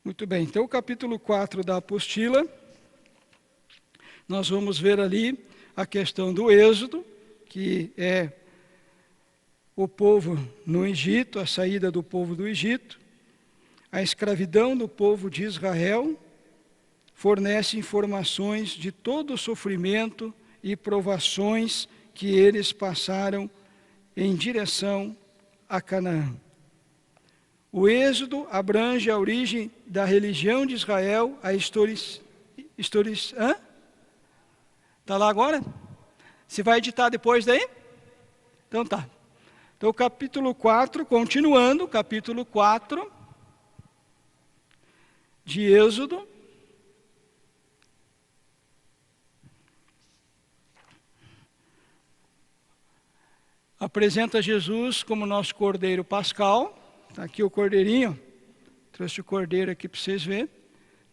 Muito bem, então o capítulo 4 da apostila, nós vamos ver ali a questão do êxodo, que é o povo no Egito, a saída do povo do Egito, a escravidão do povo de Israel, fornece informações de todo o sofrimento e provações que eles passaram em direção a Canaã. O Êxodo abrange a origem da religião de Israel, a Está lá agora? Você vai editar depois daí? Então tá. Então o capítulo 4, continuando, capítulo 4 de Êxodo. Apresenta Jesus como nosso cordeiro pascal. Está aqui o cordeirinho, trouxe o cordeiro aqui para vocês verem,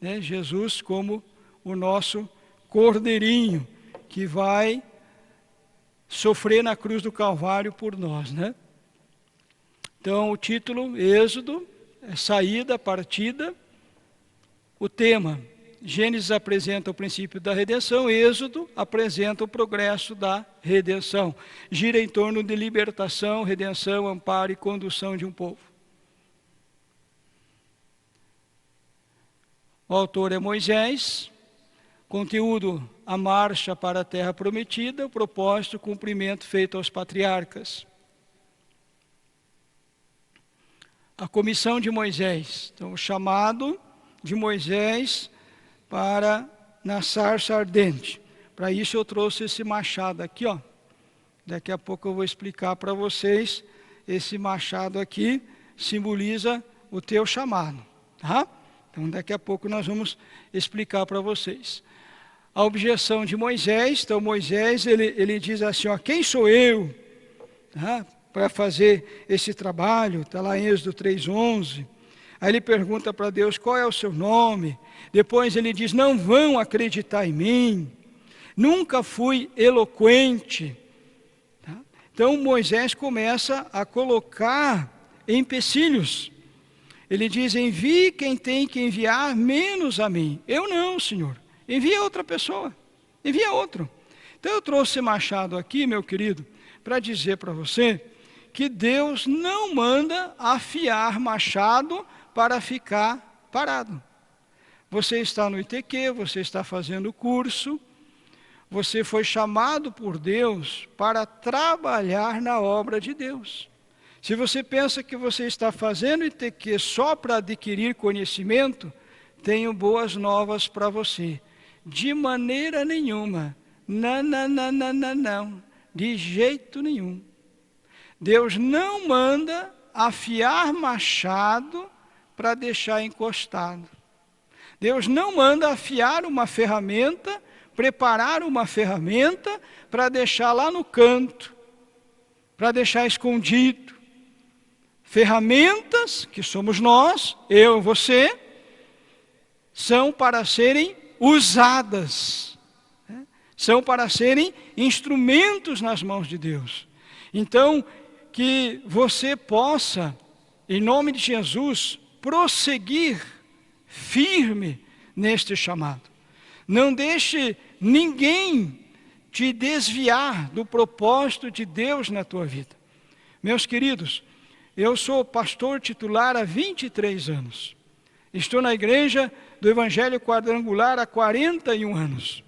né? Jesus como o nosso cordeirinho, que vai sofrer na cruz do Calvário por nós, né? Então o título, Êxodo, é saída, partida. O tema, Gênesis apresenta o princípio da redenção, Êxodo apresenta o progresso da redenção. Gira em torno de libertação, redenção, amparo e condução de um povo. O autor é Moisés, conteúdo, a marcha para a terra prometida, o propósito, o cumprimento feito aos patriarcas. A comissão de Moisés, então o chamado de Moisés para na sarça ardente. Para isso eu trouxe esse machado aqui, ó. Daqui a pouco eu vou explicar para vocês, esse machado aqui simboliza o teu chamado, tá? Então, daqui a pouco nós vamos explicar para vocês. A objeção de Moisés, então Moisés, ele diz assim, ó, quem sou eu, tá, para fazer esse trabalho? Está lá em Êxodo 3:11. Aí ele pergunta para Deus, qual é o seu nome? Depois ele diz, não vão acreditar em mim, nunca fui eloquente. Tá? Então Moisés começa a colocar empecilhos. Ele diz, envie quem tem que enviar, menos a mim. Eu não, Senhor. Envia outra pessoa. Envia outro. Então eu trouxe esse machado aqui, meu querido, para dizer para você que Deus não manda afiar machado para ficar parado. Você está no ITQ, você está fazendo curso, você foi chamado por Deus para trabalhar na obra de Deus. Se você pensa que você está fazendo ITQ só para adquirir conhecimento, tenho boas novas para você. De maneira nenhuma. Não. De jeito nenhum. Deus não manda afiar machado para deixar encostado. Deus não manda afiar uma ferramenta, preparar uma ferramenta para deixar lá no canto, para deixar escondido. Ferramentas, que somos nós, eu e você, são para serem usadas, né? São para serem instrumentos nas mãos de Deus. Então, que você possa, em nome de Jesus, prosseguir firme neste chamado. Não deixe ninguém te desviar do propósito de Deus na tua vida. Meus queridos, eu sou pastor titular há 23 anos. Estou na igreja do Evangelho Quadrangular há 41 anos.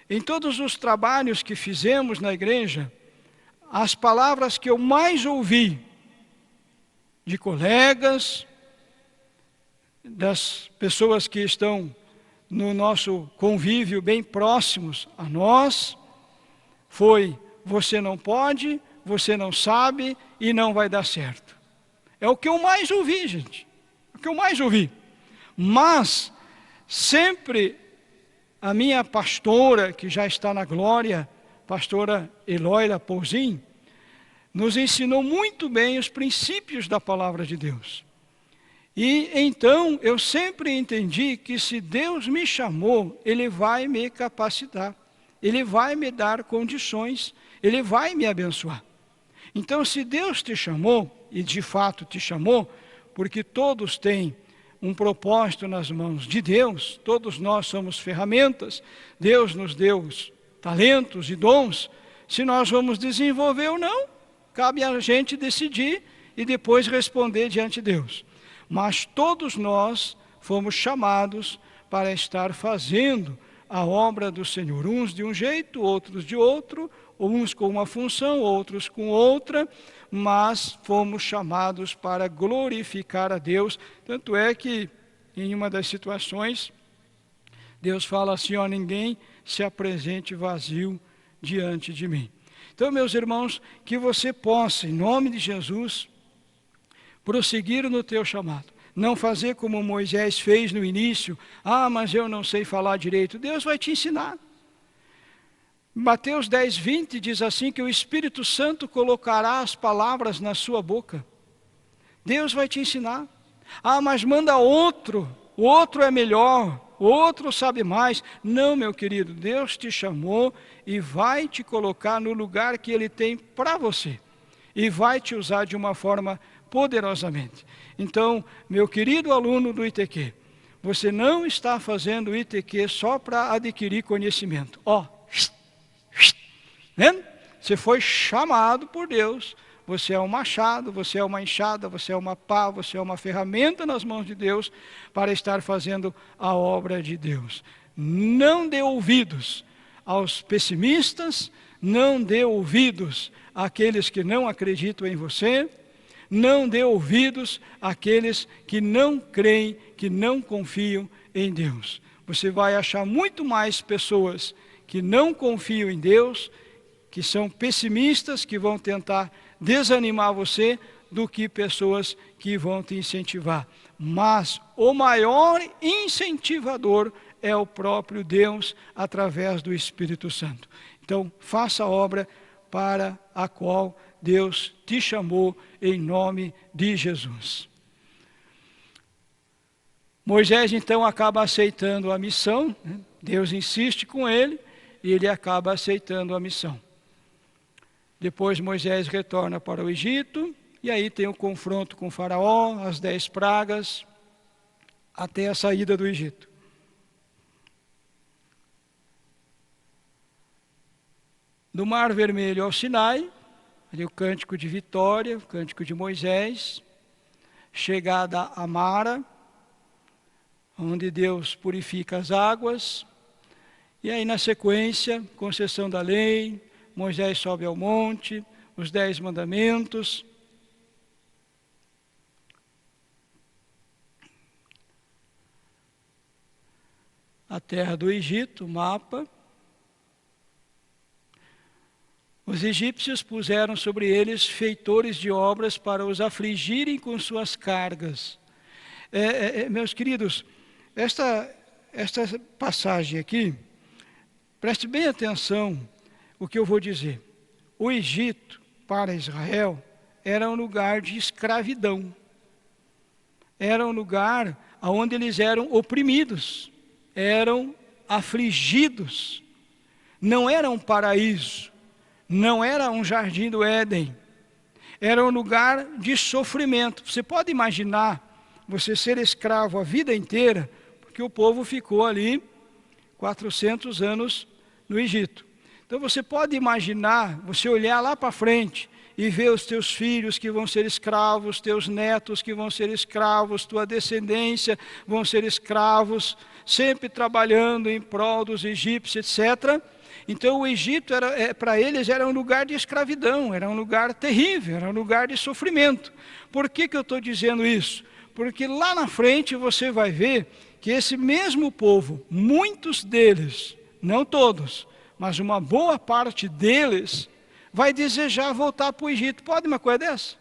Em todos os trabalhos que fizemos na igreja, as palavras que eu mais ouvi de colegas, das pessoas que estão no nosso convívio bem próximos a nós, foi, você não pode, você não sabe e não vai dar certo. É o que eu mais ouvi, gente. É o que eu mais ouvi. Mas, sempre, a minha pastora, que já está na glória, pastora Eloíra Pouzin, nos ensinou muito bem os princípios da palavra de Deus. E então, eu sempre entendi que se Deus me chamou, Ele vai me capacitar. Ele vai me dar condições, Ele vai me abençoar. Então, se Deus te chamou, e de fato te chamou, porque todos têm um propósito nas mãos de Deus, todos nós somos ferramentas, Deus nos deu talentos e dons, se nós vamos desenvolver ou não, cabe a gente decidir e depois responder diante de Deus. Mas todos nós fomos chamados para estar fazendo a obra do Senhor, uns de um jeito, outros de outro, uns com uma função, outros com outra, mas fomos chamados para glorificar a Deus. Tanto é que, em uma das situações, Deus fala assim, ó, ninguém se apresente vazio diante de mim. Então, meus irmãos, que você possa, em nome de Jesus, prosseguir no teu chamado. Não fazer como Moisés fez no início, mas eu não sei falar direito. Deus vai te ensinar. Mateus 10:20 diz assim, que o Espírito Santo colocará as palavras na sua boca. Deus vai te ensinar. Mas manda outro, o outro é melhor, o outro sabe mais. Não, meu querido, Deus te chamou e vai te colocar no lugar que Ele tem para você. E vai te usar de uma forma poderosamente. Então, meu querido aluno do ITQ, você não está fazendo o ITQ só para adquirir conhecimento. Vendo? Você foi chamado por Deus, você é um machado, você é uma enxada, você é uma pá, você é uma ferramenta nas mãos de Deus para estar fazendo a obra de Deus. Não dê ouvidos aos pessimistas, não dê ouvidos àqueles que não acreditam em você, não dê ouvidos àqueles que não creem, que não confiam em Deus. Você vai achar muito mais pessoas que não confiam em Deus, que são pessimistas, que vão tentar desanimar você, do que pessoas que vão te incentivar. Mas o maior incentivador é o próprio Deus, através do Espírito Santo. Então, faça a obra para a qual Deus te chamou, em nome de Jesus. Moisés então acaba aceitando a missão, né? Deus insiste com ele e ele acaba aceitando a missão. Depois Moisés retorna para o Egito e aí tem o confronto com o faraó, as 10 pragas, até a saída do Egito. Do Mar Vermelho ao Sinai, ali o cântico de vitória, o cântico de Moisés, chegada a Mara, onde Deus purifica as águas, e aí na sequência, concessão da lei, Moisés sobe ao monte, os 10 mandamentos. A terra do Egito, mapa. Os egípcios puseram sobre eles feitores de obras para os afligirem com suas cargas. Meus queridos, esta passagem aqui, preste bem atenção o que eu vou dizer. O Egito, para Israel, era um lugar de escravidão. Era um lugar onde eles eram oprimidos, eram afligidos. Não era um paraíso. Não era um jardim do Éden, era um lugar de sofrimento. Você pode imaginar você ser escravo a vida inteira, porque o povo ficou ali 400 anos no Egito. Então você pode imaginar, você olhar lá para frente e ver os teus filhos que vão ser escravos, teus netos que vão ser escravos, tua descendência vão ser escravos, sempre trabalhando em prol dos egípcios, etc. Então o Egito, para eles, era um lugar de escravidão, era um lugar terrível, era um lugar de sofrimento. Por que eu estou dizendo isso? Porque lá na frente você vai ver que esse mesmo povo, muitos deles, não todos, mas uma boa parte deles, vai desejar voltar para o Egito. Pode uma coisa dessa?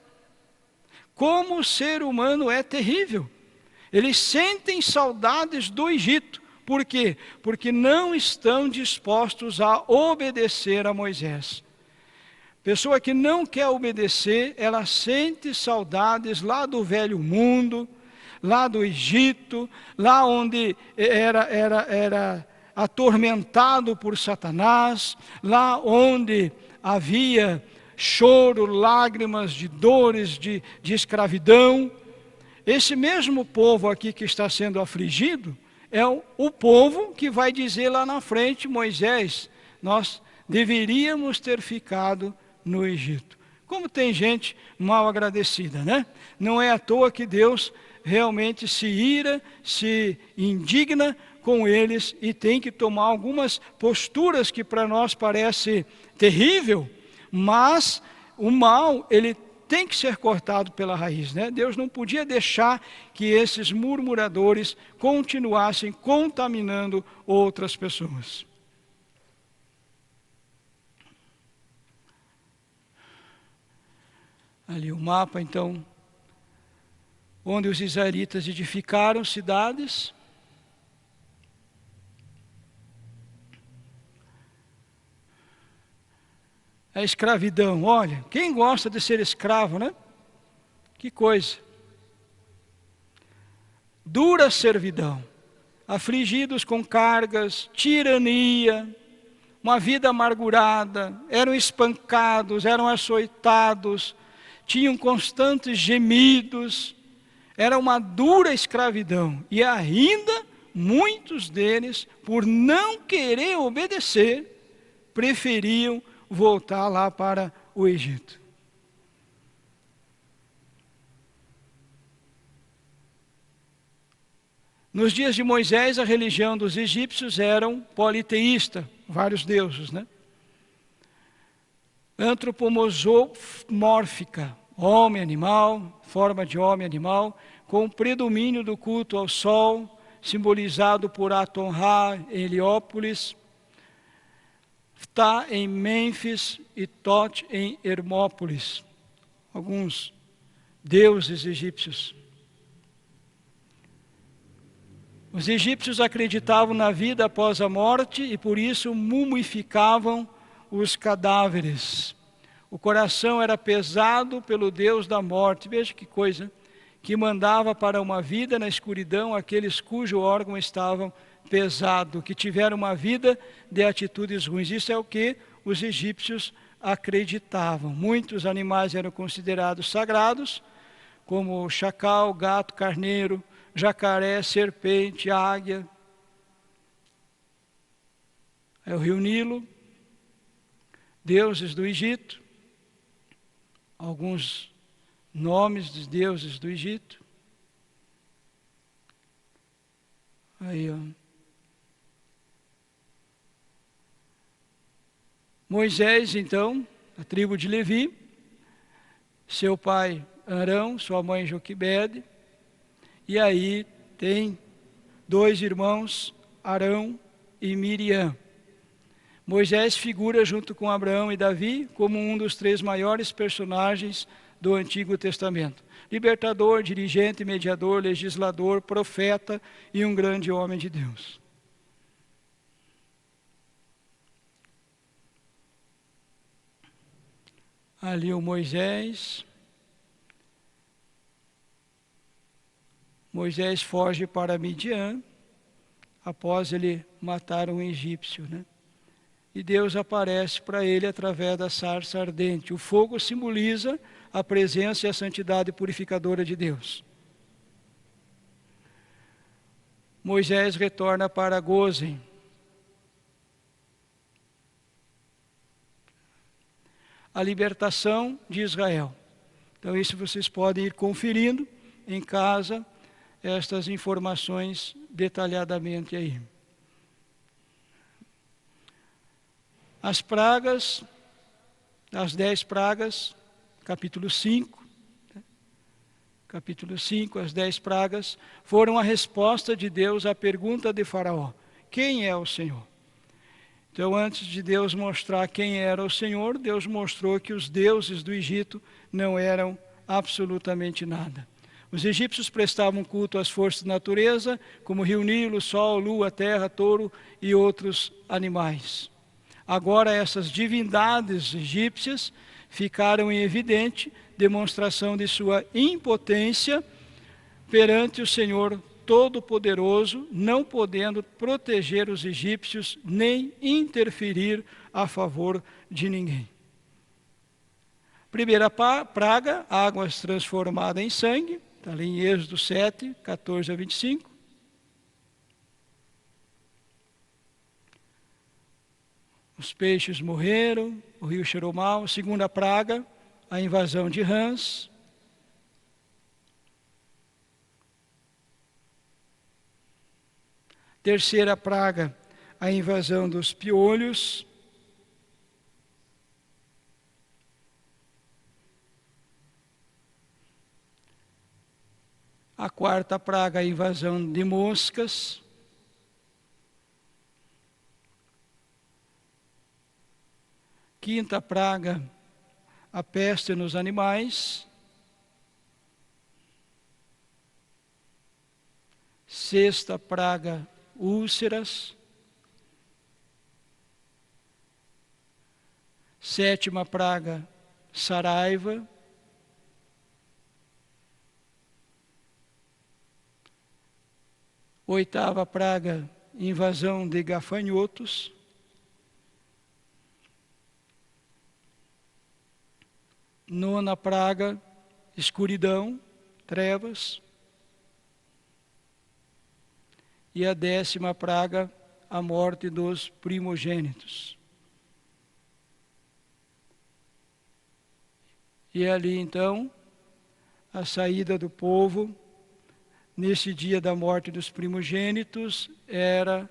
Como o ser humano é terrível. Eles sentem saudades do Egito. Por quê? Porque não estão dispostos a obedecer a Moisés. Pessoa que não quer obedecer, ela sente saudades lá do velho mundo, lá do Egito, lá onde era atormentado por Satanás, lá onde havia choro, lágrimas de dores, de escravidão. esse mesmo povo aqui que está sendo afligido é o povo que vai dizer lá na frente: Moisés, nós deveríamos ter ficado no Egito. Como tem gente mal agradecida, né? Não é à toa que Deus realmente se ira, se indigna com eles e tem que tomar algumas posturas que para nós parece terrível, mas o mal, ele tem que ser cortado pela raiz, né? Deus não podia deixar que esses murmuradores continuassem contaminando outras pessoas. Ali o mapa, então, onde os israelitas edificaram cidades. A escravidão, olha, quem gosta de ser escravo, né? Que coisa. Dura servidão, afligidos com cargas, tirania, uma vida amargurada, eram espancados, eram açoitados, tinham constantes gemidos, era uma dura escravidão. E ainda muitos deles, por não querer obedecer, preferiam voltar lá para o Egito. Nos dias de Moisés, a religião dos egípcios era politeísta, vários deuses, né? Antropomorfia, homem, animal, forma de homem, animal, com o predomínio do culto ao sol, simbolizado por Aton-Ra em Heliópolis, Ptah em Mênfis e Tot em Hermópolis, alguns deuses egípcios. Os egípcios acreditavam na vida após a morte e por isso mumificavam os cadáveres. O coração era pesado pelo Deus da morte, veja que coisa, que mandava para uma vida na escuridão aqueles cujo órgão estavam pesado, que tiveram uma vida de atitudes ruins. Isso é o que os egípcios acreditavam. Muitos animais eram considerados sagrados, como chacal, gato, carneiro, jacaré, serpente, águia. É o rio Nilo, deuses do Egito, alguns nomes dos deuses do Egito. Aí, ó. Moisés, então, a tribo de Levi, seu pai Arão, sua mãe Joquebede, e aí tem 2 irmãos, Arão e Miriam. Moisés figura junto com Abraão e Davi como um dos 3 maiores personagens do Antigo Testamento. Libertador, dirigente, mediador, legislador, profeta e um grande homem de Deus. Ali o Moisés. Moisés foge para Midian, após ele matar um egípcio, né? E Deus aparece para ele através da sarça ardente. O fogo simboliza a presença e a santidade purificadora de Deus. Moisés retorna para Gozem. A libertação de Israel. Então isso vocês podem ir conferindo em casa, estas informações detalhadamente aí. As pragas, as 10 pragas, capítulo 5. Capítulo 5, as 10 pragas, foram a resposta de Deus à pergunta de Faraó: quem é o Senhor? Então, antes de Deus mostrar quem era o Senhor, Deus mostrou que os deuses do Egito não eram absolutamente nada. Os egípcios prestavam culto às forças da natureza, como rio Nilo, sol, lua, terra, touro e outros animais. Agora essas divindades egípcias ficaram em evidente demonstração de sua impotência perante o Senhor Todo-Poderoso, não podendo proteger os egípcios nem interferir a favor de ninguém. Primeira praga, águas transformadas em sangue. Está ali em Êxodo 7, 14 a 25. Os peixes morreram, o rio cheirou mal. Segunda praga, a invasão de rãs. Terceira praga, a invasão dos piolhos. A quarta praga, a invasão de moscas. Quinta praga, a peste nos animais. Sexta praga, úlceras. Sétima praga, saraiva. Oitava praga, invasão de gafanhotos. Nona praga, escuridão, trevas. E a 10ª praga, a morte dos primogênitos. E ali então, a saída do povo, nesse dia da morte dos primogênitos, era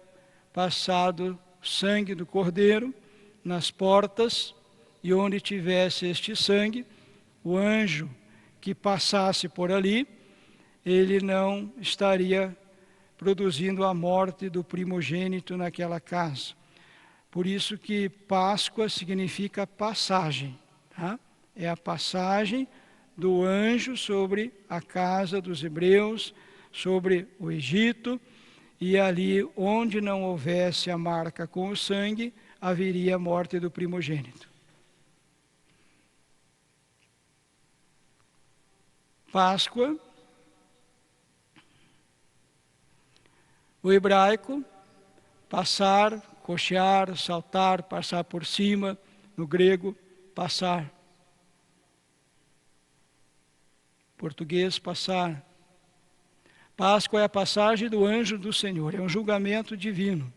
passado sangue do cordeiro nas portas, e onde tivesse este sangue, o anjo que passasse por ali, ele não estaria produzindo a morte do primogênito naquela casa. Por isso que Páscoa significa passagem, tá? É a passagem do anjo sobre a casa dos hebreus, sobre o Egito, e ali onde não houvesse a marca com o sangue, haveria a morte do primogênito. Páscoa, o hebraico, passar, coxear, saltar, passar por cima, no grego, passar. Português, passar. Páscoa é a passagem do anjo do Senhor, é um julgamento divino.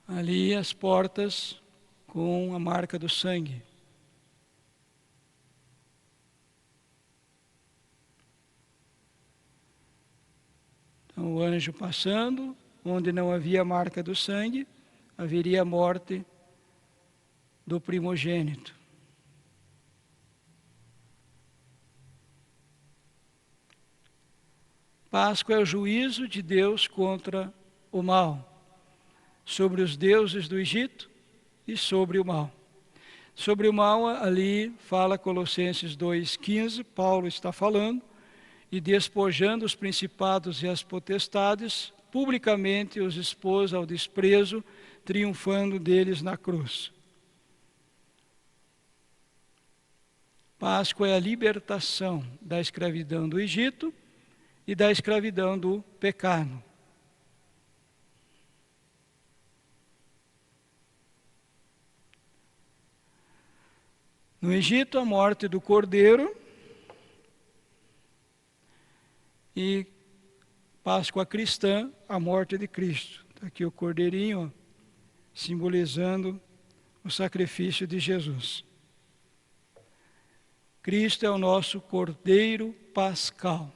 Ali as portas com a marca do sangue. Então, o anjo passando, onde não havia marca do sangue, haveria a morte do primogênito. Páscoa é o juízo de Deus contra o mal, sobre os deuses do Egito e sobre o mal. Sobre o mal, ali fala Colossenses 2,15, Paulo está falando, e despojando os principados e as potestades, publicamente os expôs ao desprezo, triunfando deles na cruz. Páscoa é a libertação da escravidão do Egito e da escravidão do pecado. No Egito, a morte do cordeiro, e Páscoa cristã, a morte de Cristo. Está aqui o cordeirinho, ó, simbolizando o sacrifício de Jesus. Cristo é o nosso cordeiro pascal.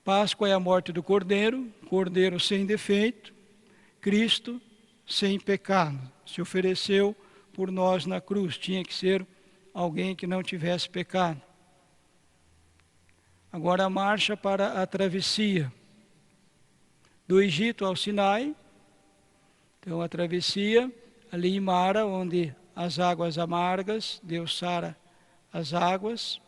Páscoa é a morte do cordeiro, cordeiro sem defeito, Cristo sem pecado. Se ofereceu por nós na cruz, tinha que ser alguém que não tivesse pecado. Agora a marcha para a travessia do Egito ao Sinai. Então a travessia ali em Mara, onde as águas amargas, Deus sara as águas.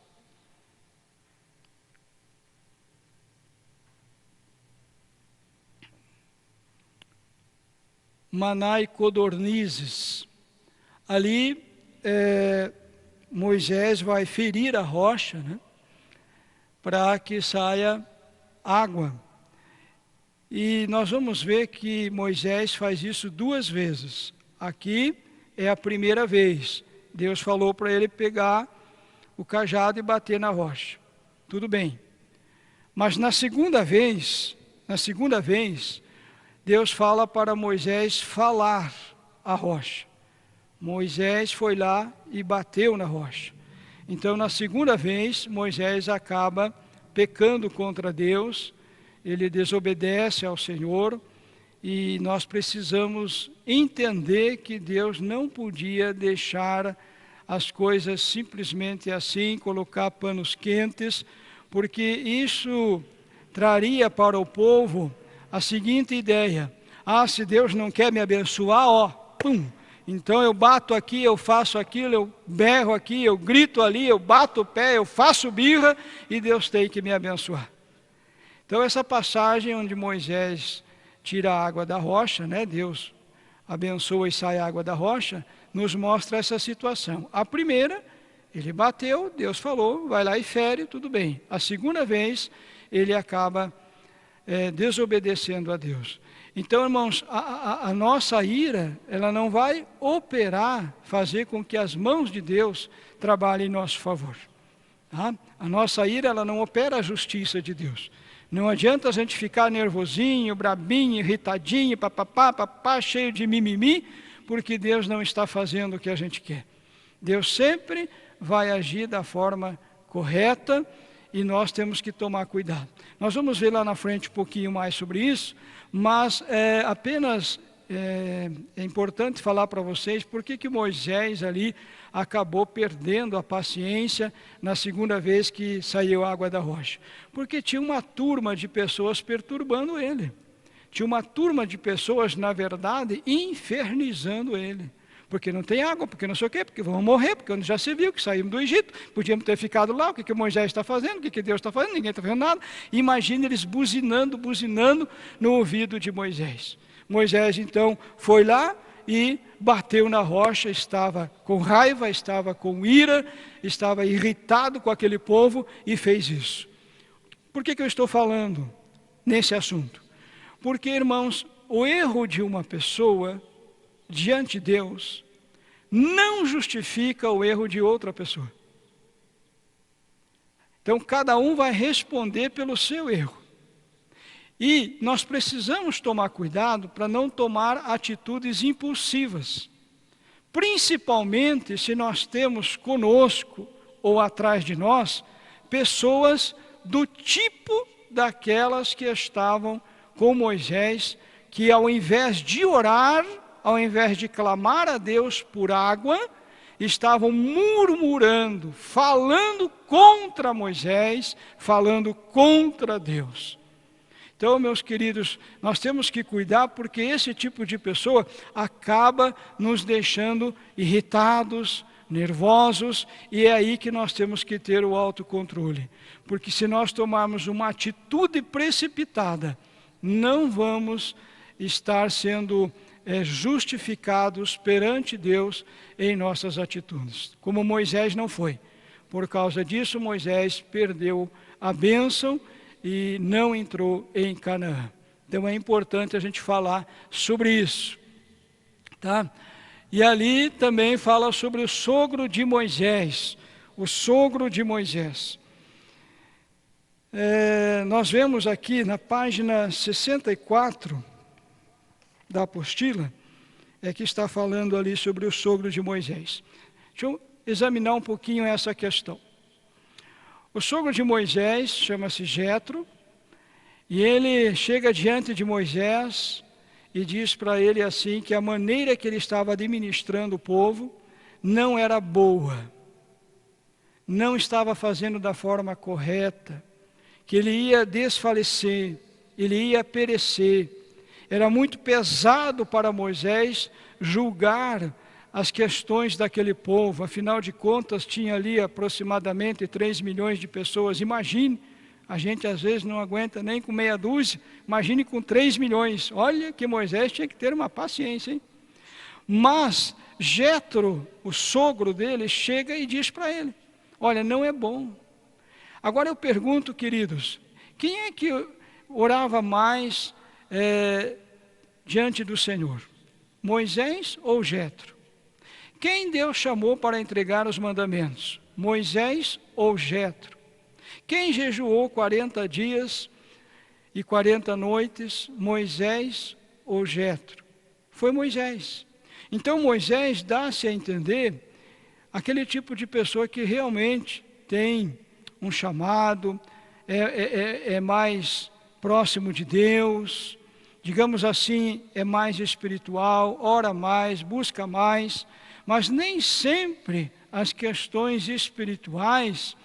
Maná e codornizes. Ali Moisés vai ferir a rocha, né, para que saia água. E nós vamos ver que Moisés faz isso 2 vezes. Aqui é a primeira vez. Deus falou para ele pegar o cajado e bater na rocha. Tudo bem. Mas na segunda vez, Deus fala para Moisés falar a rocha. Moisés foi lá e bateu na rocha. Então, na segunda vez, Moisés acaba pecando contra Deus, ele desobedece ao Senhor, e nós precisamos entender que Deus não podia deixar as coisas simplesmente assim, colocar panos quentes, porque isso traria para o povo a seguinte ideia: se Deus não quer me abençoar, então eu bato aqui, eu faço aquilo, eu berro aqui, eu grito ali, eu bato o pé, eu faço birra, e Deus tem que me abençoar. Então essa passagem onde Moisés tira a água da rocha, né, Deus abençoa e sai a água da rocha, nos mostra essa situação. A primeira, ele bateu, Deus falou, vai lá e fere, tudo bem. A segunda vez, ele acaba desobedecendo a Deus. Então, irmãos, a nossa ira, ela não vai operar, fazer com que as mãos de Deus trabalhem em nosso favor. Tá? A nossa ira, ela não opera a justiça de Deus. Não adianta a gente ficar nervosinho, brabinho, irritadinho, papapá, cheio de mimimi, porque Deus não está fazendo o que a gente quer. Deus sempre vai agir da forma correta, e nós temos que tomar cuidado. Nós vamos ver lá na frente um pouquinho mais sobre isso, mas apenas é importante falar para vocês por que Moisés ali acabou perdendo a paciência na segunda vez que saiu água da rocha. Porque tinha uma turma de pessoas perturbando ele. Tinha uma turma de pessoas, na verdade, infernizando ele. Porque não tem água, porque não sei o quê, porque vão morrer, porque já se viu que saímos do Egito, podíamos ter ficado lá, o que Moisés está fazendo, o que Deus está fazendo, ninguém está fazendo nada. Imagina eles buzinando no ouvido de Moisés. Moisés então foi lá e bateu na rocha, estava com raiva, estava com ira, estava irritado com aquele povo e fez isso. Por que eu estou falando nesse assunto? Porque, irmãos, o erro de uma pessoa diante de Deus não justifica o erro de outra pessoa. Então cada um vai responder pelo seu erro. E nós precisamos tomar cuidado para não tomar atitudes impulsivas. Principalmente se nós temos conosco ou atrás de nós pessoas do tipo daquelas que estavam com Moisés, que ao invés de orar, ao invés de clamar a Deus por água, estavam murmurando, falando contra Moisés, falando contra Deus. Então, meus queridos, nós temos que cuidar, porque esse tipo de pessoa acaba nos deixando irritados, nervosos, e é aí que nós temos que ter o autocontrole. Porque se nós tomarmos uma atitude precipitada, não vamos estar sendo justificados perante Deus em nossas atitudes, como Moisés não foi. Por causa disso, Moisés perdeu a bênção e não entrou em Canaã. Então é importante a gente falar sobre isso, tá? E ali também fala sobre o sogro de Moisés, nós vemos aqui na página 64 da apostila, que está falando ali sobre o sogro de Moisés. Deixa eu examinar um pouquinho essa questão. O sogro de Moisés chama-se Jetro, e ele chega diante de Moisés e diz para ele assim, que a maneira que ele estava administrando o povo não era boa, não estava fazendo da forma correta, que ele ia desfalecer, ele ia perecer. Era muito pesado para Moisés julgar as questões daquele povo. Afinal de contas, tinha ali aproximadamente 3 milhões de pessoas. Imagine, a gente às vezes não aguenta nem com meia dúzia, imagine com 3 milhões. Olha que Moisés tinha que ter uma paciência, hein? Mas Jetro, o sogro dele, chega e diz para ele: olha, não é bom. Agora eu pergunto, queridos, quem é que orava mais diante do Senhor? Moisés ou Jetro? Quem Deus chamou para entregar os mandamentos? Moisés ou Jetro? Quem jejuou 40 dias e 40 noites? Moisés ou Jetro? Foi Moisés. Então Moisés dá-se a entender aquele tipo de pessoa que realmente tem um chamado, é mais próximo de Deus, digamos assim, é mais espiritual, ora mais, busca mais, mas nem sempre as questões espirituais,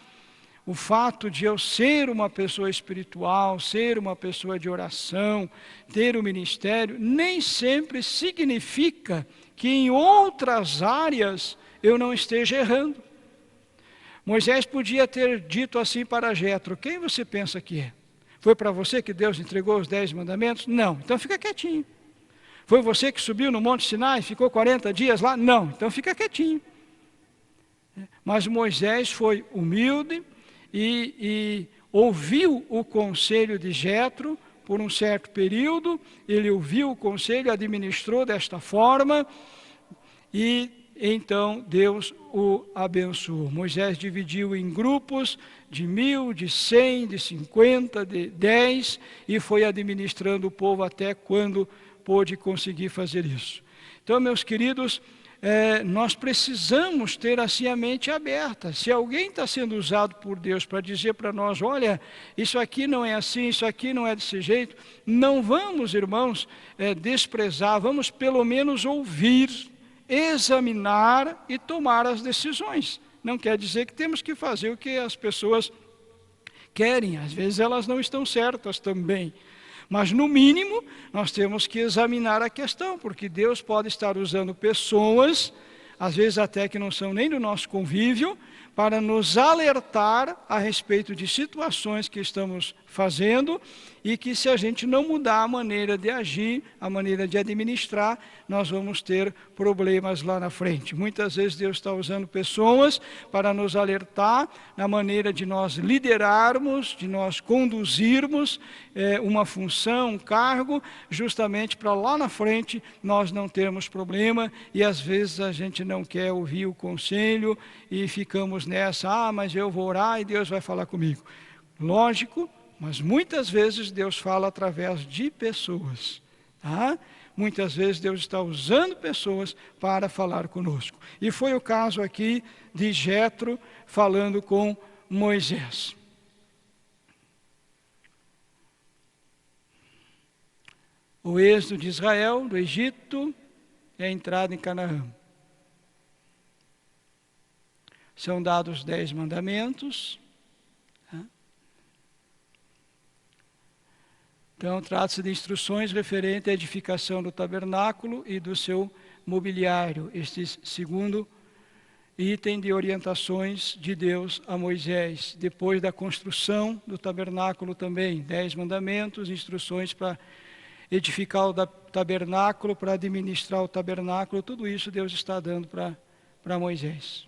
o fato de eu ser uma pessoa espiritual, ser uma pessoa de oração, ter um ministério, nem sempre significa que em outras áreas eu não esteja errando. Moisés podia ter dito assim para Jetro: quem você pensa que é? Foi para você que Deus entregou os 10 mandamentos? Não, então fica quietinho. Foi você que subiu no Monte Sinai e ficou 40 dias lá? Não, então fica quietinho. Mas Moisés foi humilde e ouviu o conselho de Jetro por um certo período. Ele ouviu o conselho, administrou desta forma e então Deus o abençoou. Moisés dividiu em grupos de 1000, de 100, de 50, de 10 e foi administrando o povo até quando pôde conseguir fazer isso. Então, meus queridos, nós precisamos ter assim a mente aberta. Se alguém está sendo usado por Deus para dizer para nós: olha, isso aqui não é assim, isso aqui não é desse jeito, não vamos, irmãos, desprezar, vamos pelo menos ouvir, examinar e tomar as decisões. Não quer dizer que temos que fazer o que as pessoas querem, às vezes elas não estão certas também. Mas no mínimo nós temos que examinar a questão, porque Deus pode estar usando pessoas, às vezes até que não são nem do nosso convívio, para nos alertar a respeito de situações que estamos fazendo e que, se a gente não mudar a maneira de agir, a maneira de administrar, nós vamos ter problemas lá na frente. Muitas vezes Deus está usando pessoas para nos alertar na maneira de nós liderarmos, de nós conduzirmos uma função, um cargo, justamente para lá na frente nós não termos problema, e às vezes a gente não quer ouvir o conselho e ficamos nessa: mas eu vou orar e Deus vai falar comigo. Lógico, mas muitas vezes Deus fala através de pessoas, tá? Muitas vezes Deus está usando pessoas para falar conosco. E foi o caso aqui de Jetro falando com Moisés. O êxodo de Israel, do Egito, é a entrada em Canaã. São dados os 10 mandamentos. Então, trata-se de instruções referentes à edificação do tabernáculo e do seu mobiliário. Este segundo item de orientações de Deus a Moisés. Depois da construção do tabernáculo também, 10 mandamentos, instruções para edificar o tabernáculo, para administrar o tabernáculo, tudo isso Deus está dando para Moisés.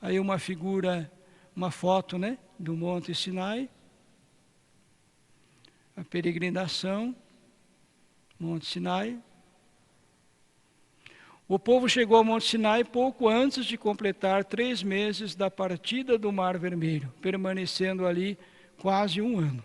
Aí uma figura, uma foto, né, do Monte Sinai. A peregrinação, Monte Sinai. O povo chegou ao Monte Sinai pouco antes de completar 3 meses da partida do Mar Vermelho, permanecendo ali quase 1 ano.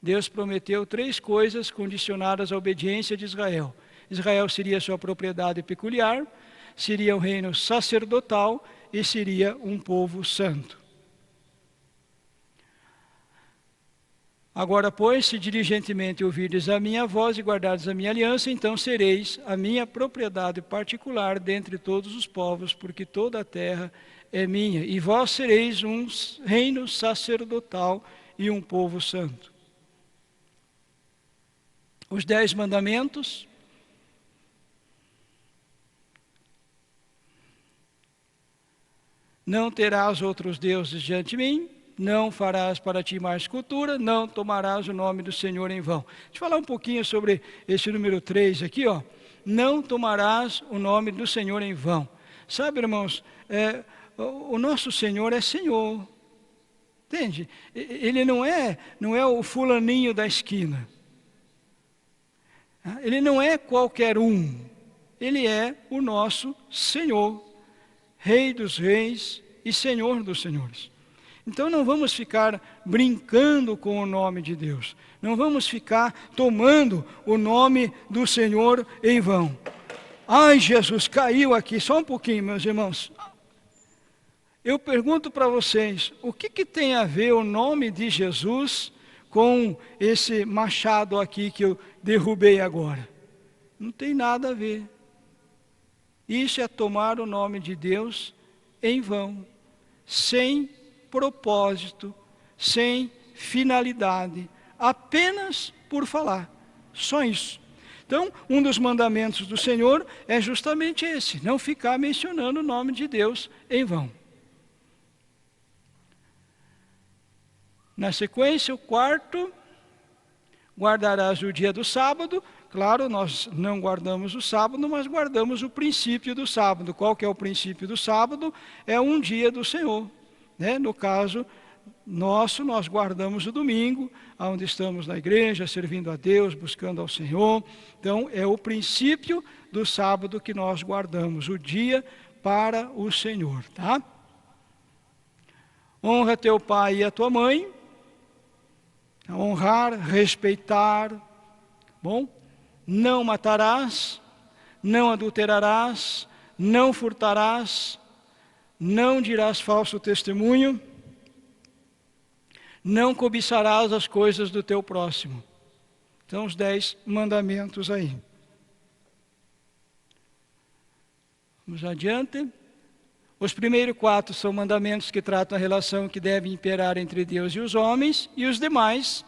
Deus prometeu 3 coisas condicionadas à obediência de Israel. Israel seria sua propriedade peculiar, seria um reino sacerdotal e seria um povo santo. Agora, pois, se diligentemente ouvirdes a minha voz e guardardes a minha aliança, então sereis a minha propriedade particular dentre todos os povos, porque toda a terra é minha, e vós sereis um reino sacerdotal e um povo santo. Os 10 mandamentos. Não terás outros deuses diante de mim. Não farás para ti mais escultura, não tomarás o nome do Senhor em vão. Deixa eu falar um pouquinho sobre esse número 3 aqui, ó. Não tomarás o nome do Senhor em vão. Sabe, irmãos, o nosso Senhor é Senhor. Entende? Ele não é o fulaninho da esquina. Ele não é qualquer um. Ele é o nosso Senhor, Rei dos reis e Senhor dos senhores. Então não vamos ficar brincando com o nome de Deus. Não vamos ficar tomando o nome do Senhor em vão. Ai, Jesus, caiu aqui. Só um pouquinho, meus irmãos. Eu pergunto para vocês, o que tem a ver o nome de Jesus com esse machado aqui que eu derrubei agora? Não tem nada a ver. Isso é tomar o nome de Deus em vão, sem propósito, sem finalidade, apenas por falar. Só isso. Então, um dos mandamentos do Senhor é justamente esse, não ficar mencionando o nome de Deus em vão. Na sequência, o quarto, guardarás o dia do sábado. Claro, nós não guardamos o sábado, mas guardamos o princípio do sábado. Qual que é o princípio do sábado? É um dia do Senhor. Né? No caso nosso, nós guardamos o domingo, onde estamos na igreja, servindo a Deus, buscando ao Senhor. Então, é o princípio do sábado que nós guardamos, o dia para o Senhor. Tá? Honra teu pai e a tua mãe. Honrar, respeitar, bom? Não matarás, não adulterarás, não furtarás, não dirás falso testemunho, não cobiçarás as coisas do teu próximo. Então, os 10 mandamentos aí. Vamos adiante. Os primeiros 4 são mandamentos que tratam a relação que deve imperar entre Deus e os homens, e os demais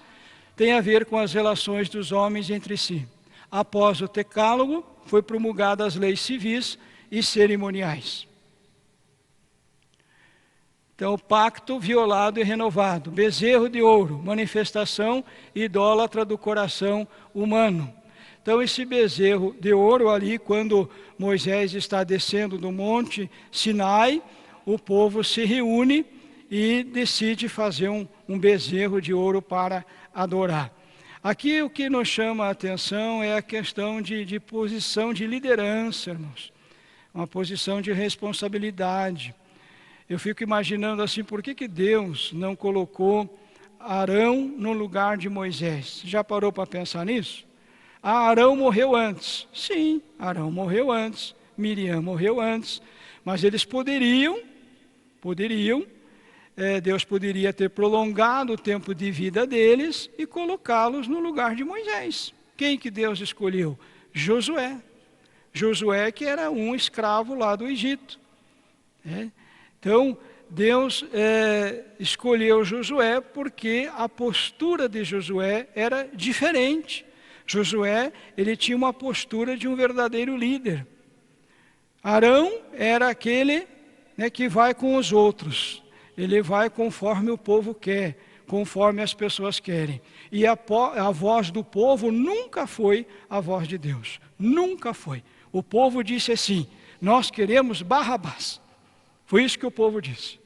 têm a ver com as relações dos homens entre si. Após o decálogo, foi promulgadas as leis civis e cerimoniais. Então, o pacto violado e renovado, bezerro de ouro, manifestação idólatra do coração humano. Então, esse bezerro de ouro ali, quando Moisés está descendo do monte Sinai, o povo se reúne e decide fazer um bezerro de ouro para adorar. Aqui o que nos chama a atenção é a questão de posição de liderança, irmãos. Uma posição de responsabilidade. Eu fico imaginando assim, por que Deus não colocou Arão no lugar de Moisés? Já parou para pensar nisso? Arão morreu antes. Sim, Arão morreu antes. Miriam morreu antes. Mas eles poderiam, Deus poderia ter prolongado o tempo de vida deles e colocá-los no lugar de Moisés. Quem que Deus escolheu? Josué. Josué que era um escravo lá do Egito. Então, Deus escolheu Josué porque a postura de Josué era diferente. Josué, ele tinha uma postura de um verdadeiro líder. Arão era aquele que vai com os outros. Ele vai conforme o povo quer, conforme as pessoas querem. E a voz do povo nunca foi a voz de Deus. Nunca foi. O povo disse assim, nós queremos Barrabás. Foi isso que o povo disse.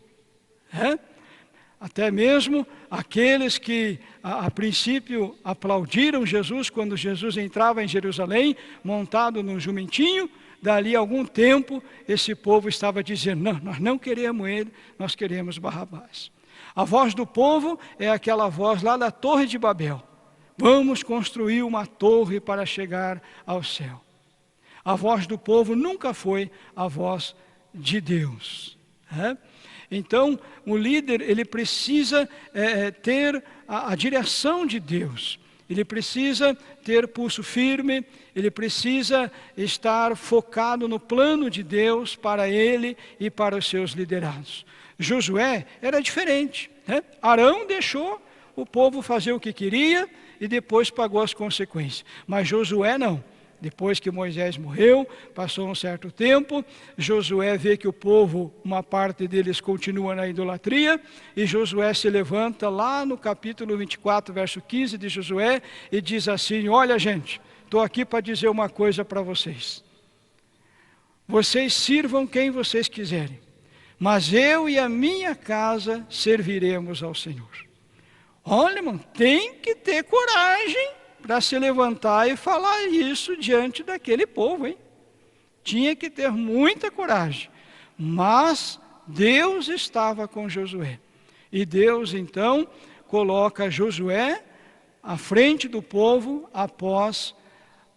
Até mesmo aqueles que a princípio aplaudiram Jesus quando Jesus entrava em Jerusalém, montado num jumentinho, dali a algum tempo esse povo estava dizendo, não, nós não queremos ele, nós queremos Barrabás. A voz do povo é aquela voz lá da Torre de Babel. Vamos construir uma torre para chegar ao céu. A voz do povo nunca foi a voz de Deus. Então, o líder, ele precisa ter a direção de Deus. Ele precisa ter pulso firme, ele precisa estar focado no plano de Deus para ele e para os seus liderados. Josué era diferente. Arão deixou o povo fazer o que queria e depois pagou as consequências. Mas Josué não. Depois que Moisés morreu, passou um certo tempo, Josué vê que o povo, uma parte deles continua na idolatria, e Josué se levanta lá no capítulo 24, verso 15 de Josué, e diz assim, olha gente, estou aqui para dizer uma coisa para vocês. Vocês sirvam quem vocês quiserem, mas eu e a minha casa serviremos ao Senhor. Olha, irmão, tem que ter coragem para se levantar e falar isso diante daquele povo, hein? Tinha que ter muita coragem. Mas Deus estava com Josué. E Deus, então, coloca Josué à frente do povo após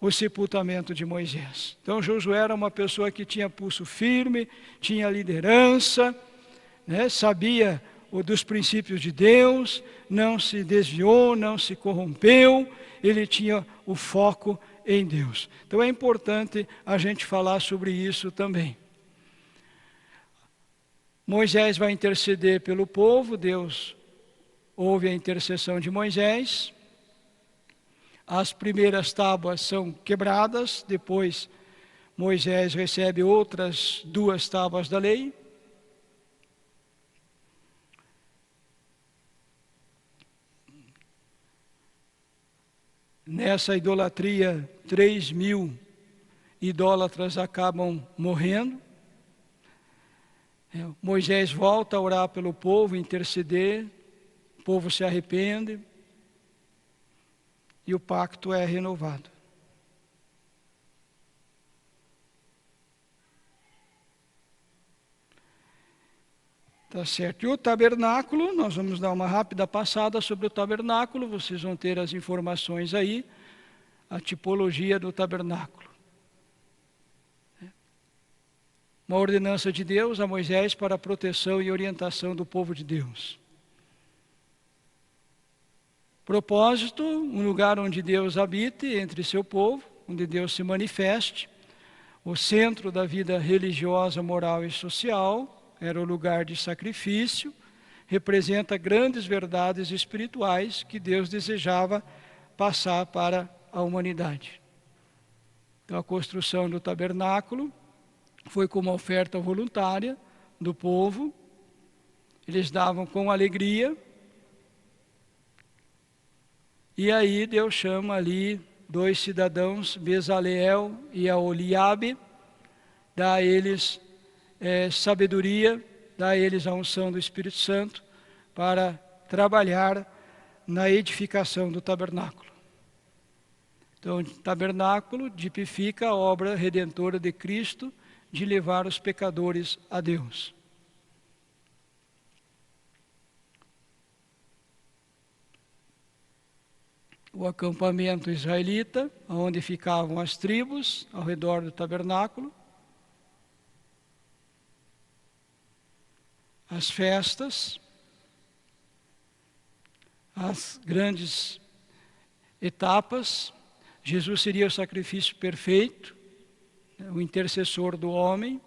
o sepultamento de Moisés. Então, Josué era uma pessoa que tinha pulso firme, tinha liderança, né, sabia dos princípios de Deus, não se desviou, não se corrompeu, ele tinha o foco em Deus. Então, é importante a gente falar sobre isso também. Moisés vai interceder pelo povo, Deus ouve a intercessão de Moisés. As primeiras tábuas são quebradas, depois Moisés recebe outras 2 tábuas da lei. Nessa idolatria, 3.000 idólatras acabam morrendo. Moisés volta a orar pelo povo, interceder, o povo se arrepende e o pacto é renovado. Tá certo. E o tabernáculo, nós vamos dar uma rápida passada sobre o tabernáculo, vocês vão ter as informações aí, a tipologia do tabernáculo. Uma ordenança de Deus a Moisés para a proteção e orientação do povo de Deus. Propósito, um lugar onde Deus habite entre seu povo, onde Deus se manifeste. O centro da vida religiosa, moral e social era o lugar de sacrifício, representa grandes verdades espirituais que Deus desejava passar para a humanidade. Então, a construção do tabernáculo foi como oferta voluntária do povo, eles davam com alegria, e aí Deus chama ali 2 cidadãos, Bezaleel e Aholiabe, dá a eles sabedoria, dá a eles a unção do Espírito Santo para trabalhar na edificação do tabernáculo. Então, o tabernáculo tipifica a obra redentora de Cristo, de levar os pecadores a Deus. O acampamento israelita, onde ficavam as tribos ao redor do tabernáculo. As festas, as grandes etapas. Jesus seria o sacrifício perfeito, o intercessor do homem.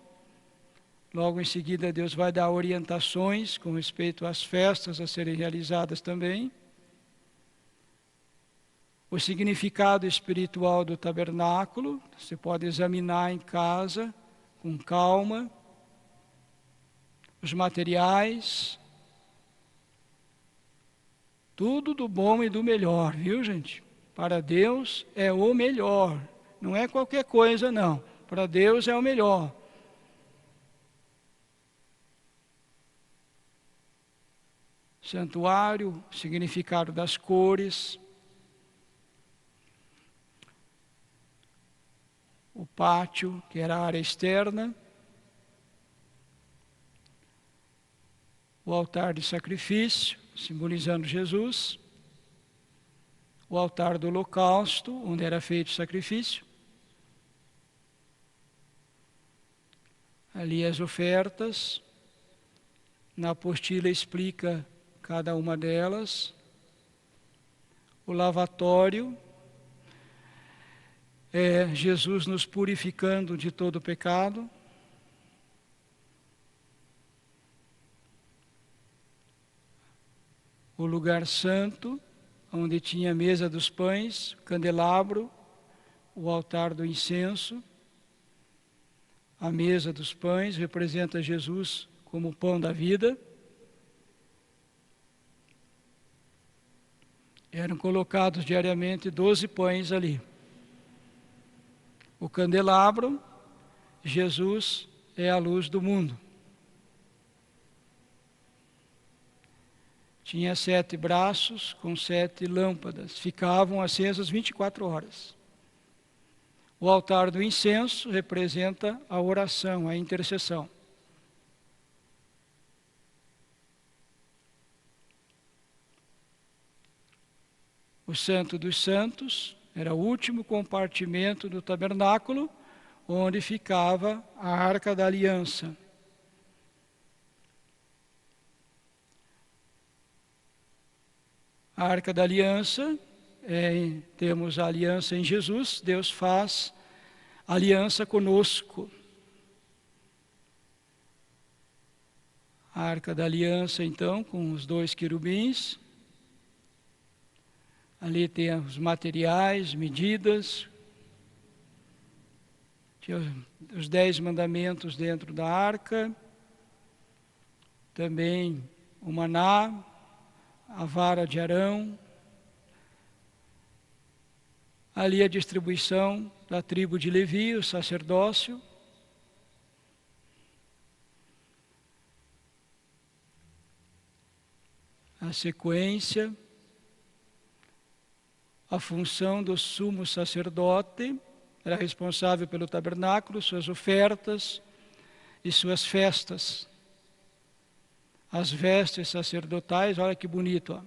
Logo em seguida, Deus vai dar orientações com respeito às festas a serem realizadas também. O significado espiritual do tabernáculo, você pode examinar em casa, com calma. Os materiais, tudo do bom e do melhor, viu, gente? Para Deus é o melhor, não é qualquer coisa, não. Para Deus é o melhor. Santuário, significado das cores. O pátio, que era a área externa. O altar de sacrifício, simbolizando Jesus. O altar do holocausto, onde era feito o sacrifício. Ali as ofertas. Na apostila explica cada uma delas. O lavatório. É Jesus nos purificando de todo pecado. O lugar santo, onde tinha a mesa dos pães, candelabro, o altar do incenso. A mesa dos pães representa Jesus como o pão da vida. Eram colocados diariamente 12 pães ali. O candelabro, Jesus é a luz do mundo. Tinha 7 braços com 7 lâmpadas, ficavam acesas 24 horas. O altar do incenso representa a oração, a intercessão. O Santo dos Santos era o último compartimento do tabernáculo, onde ficava a Arca da Aliança. A Arca da Aliança, temos a aliança em Jesus, Deus faz aliança conosco. A Arca da Aliança, então, com os 2 querubins. Ali tem os materiais, medidas. Tinha os 10 mandamentos dentro da arca. Também o maná, a vara de Arão. Ali a distribuição da tribo de Levi, o sacerdócio. A sequência, a função do sumo sacerdote, era responsável pelo tabernáculo, suas ofertas e suas festas. As vestes sacerdotais, olha que bonito, ó.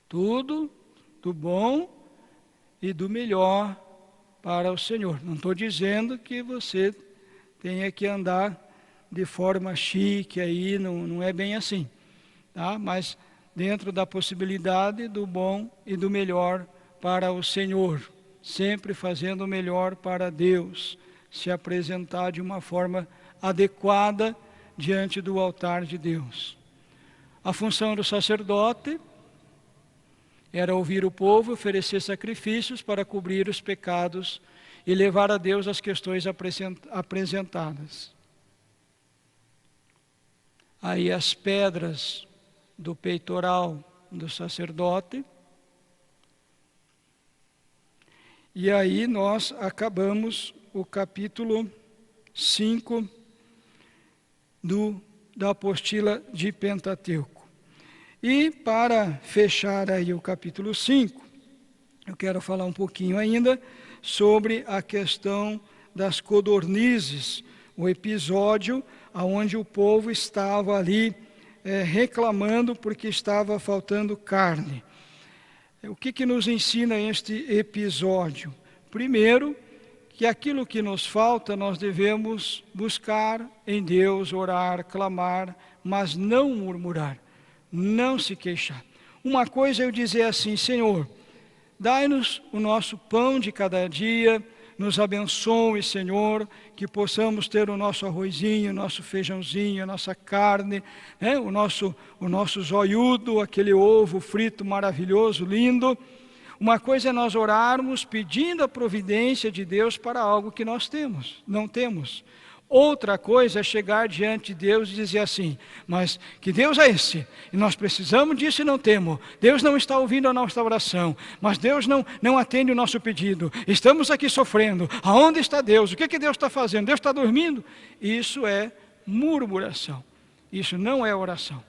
Tudo do bom e do melhor para o Senhor. Não estou dizendo que você tenha que andar de forma chique aí, não é bem assim, tá? Mas dentro da possibilidade do bom e do melhor para o Senhor, sempre fazendo o melhor para Deus, se apresentar de uma forma adequada diante do altar de Deus. A função do sacerdote era ouvir o povo, oferecer sacrifícios para cobrir os pecados e levar a Deus as questões apresentadas. Aí as pedras do peitoral do sacerdote. E aí nós acabamos o capítulo 5 da apostila de Pentateuco. E para fechar aí o capítulo 5, eu quero falar um pouquinho ainda sobre a questão das codornizes, o episódio onde o povo estava ali reclamando porque estava faltando carne. O que nos ensina este episódio? Primeiro, que aquilo que nos falta nós devemos buscar em Deus, orar, clamar, mas não murmurar, não se queixar. Uma coisa é eu dizer assim: Senhor, dai-nos o nosso pão de cada dia, nos abençoe, Senhor, que possamos ter o nosso arrozinho, o nosso feijãozinho, a nossa carne, né? o nosso zoiudo, aquele ovo frito maravilhoso, lindo. Uma coisa é nós orarmos pedindo a providência de Deus para algo que nós não temos. Outra coisa é chegar diante de Deus e dizer assim: mas que Deus é esse? E nós precisamos disso e não temos. Deus não está ouvindo a nossa oração, mas Deus não atende o nosso pedido. Estamos aqui sofrendo. Aonde está Deus? O que Deus está fazendo? Deus está dormindo? Isso é murmuração. Isso não é oração.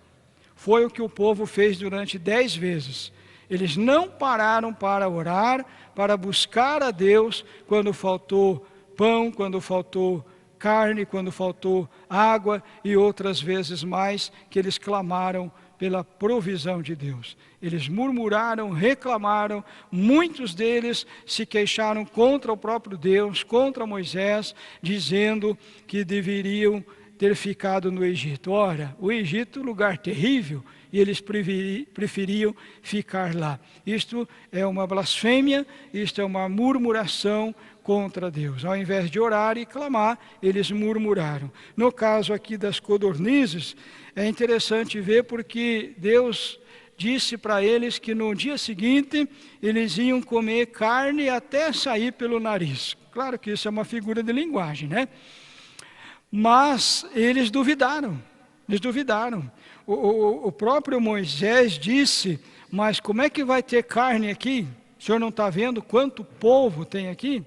Foi o que o povo fez durante 10 vezes. Eles não pararam para orar, para buscar a Deus quando faltou pão, quando faltou carne, quando faltou água e outras vezes mais que eles clamaram pela provisão de Deus. Eles murmuraram, reclamaram, muitos deles se queixaram contra o próprio Deus, contra Moisés, dizendo que deveriam ter ficado no Egito. Ora, o Egito, lugar terrível, e eles preferiam ficar lá. Isto é uma blasfêmia, isto é uma murmuração contra Deus. Ao invés de orar e clamar, eles murmuraram. No caso aqui das codornizes, é interessante ver porque Deus disse para eles que no dia seguinte eles iam comer carne até sair pelo nariz. Claro que isso é uma figura de linguagem, né? Mas eles duvidaram. O próprio Moisés disse: mas como é que vai ter carne aqui? O senhor não está vendo quanto povo tem aqui?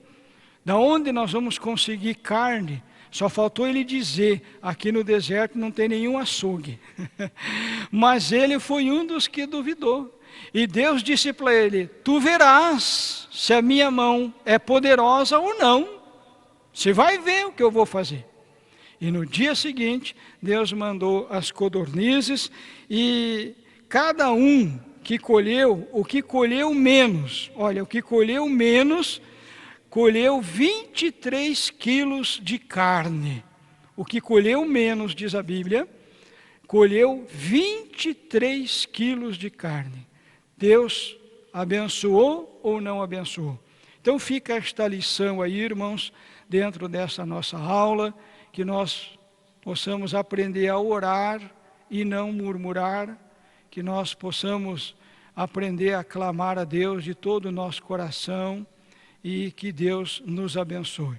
Da onde nós vamos conseguir carne? Só faltou ele dizer, aqui no deserto não tem nenhum açougue. Mas ele foi um dos que duvidou. E Deus disse para ele, tu verás se a minha mão é poderosa ou não. Você vai ver o que eu vou fazer. E no dia seguinte, Deus mandou as codornizes e cada um que colheu, o que colheu menos, olha, o que colheu menos, colheu 23 quilos de carne. O que colheu menos, diz a Bíblia, colheu 23 quilos de carne. Deus abençoou ou não abençoou? Então fica esta lição aí, irmãos, dentro dessa nossa aula, que nós possamos aprender a orar e não murmurar, que nós possamos aprender a clamar a Deus de todo o nosso coração e que Deus nos abençoe.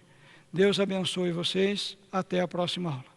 Deus abençoe vocês. Até a próxima aula.